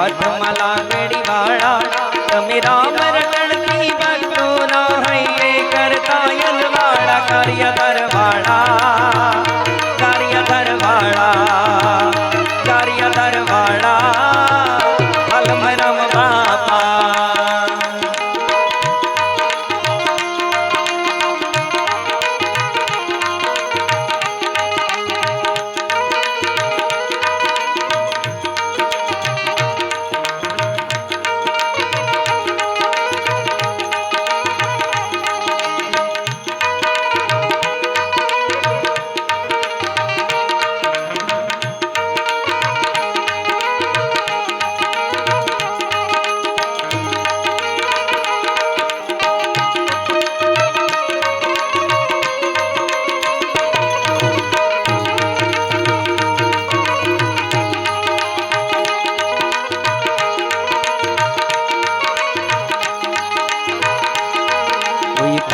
हाथમાં લાગડી વાળા તમે રામ રટણથી ભક્તોના હૈયે કરતા યલવાળા કાર્યધર વાળા કાર્યધર વાળા કાર્યધર વાળા અલમરમ બાપા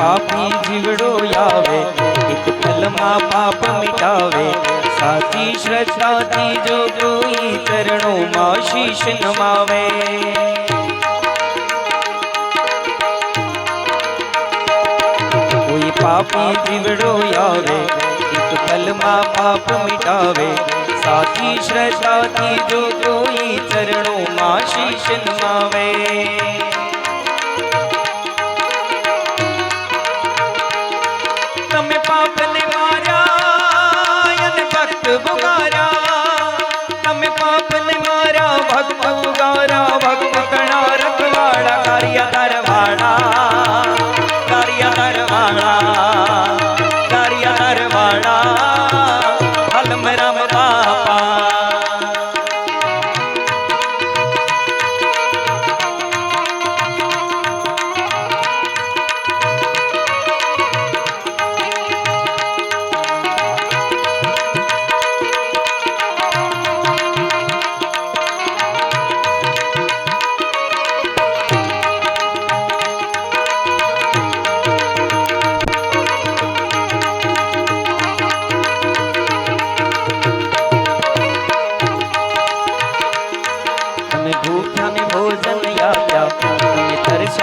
पापी जीवड़ो आवे एक पल मां पाप मिटावे साची श्रद्धा थी जो कोई चरणों मां शीश नमावे कोई पापी जीवड़ो आवे एक पल मां पाप मिटावे साची श्रद्धा थी जो कोई चरणों मां शीश नमावे पापने मारा भक्त पुकारा तमे पापने मारा भक्त पुकारा भक्त कणा रखवाड़ा कार्यधर वाड़ा कार्यधर वाड़ा कार्यधर वाड़ा हलमरम बापा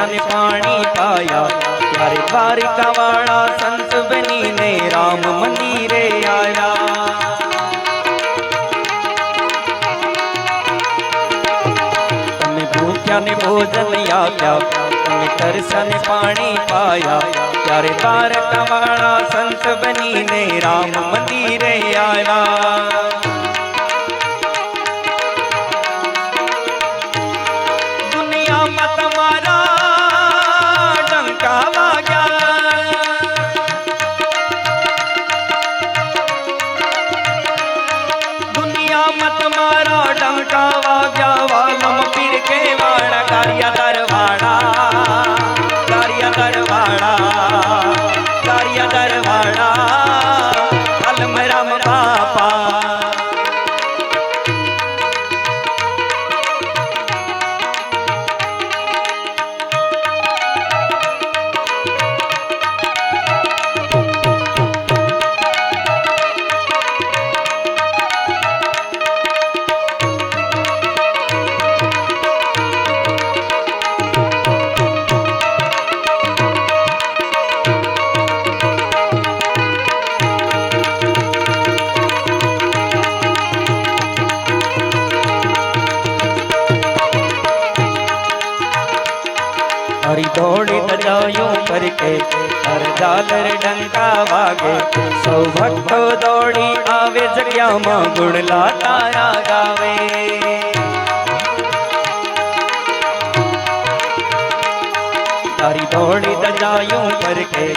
ने पानी पाया प्यारे द्वारिका वाला संत बनी ने राम मंदिरे आया तमे भूख्या ने भोजन आया तमे तरसा ने पानी पाया प्यारे द्वारिका वाला संत बनी ने राम मंदिरे आया दुनिया में तुम्हारा दुनिया मत मारा डंका वाग्या वालम पीर के वाड़ा कार्यधर वाड़ा कार्यधर वाड़ा कार्यधर वाड़ा अलमरम बापा हरी दौड़ी दजायूं करके हर झालर डंका वागे सौ भक्तो दौड़ी आवे जग्या मां गुणला तारा गावे हरी दौड़ी दजायूं करके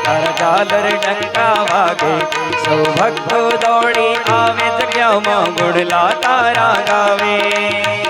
हर झालर डंका वागे सौ भक्तो दौड़ी आवे जग्या मां गुणला तारा गावे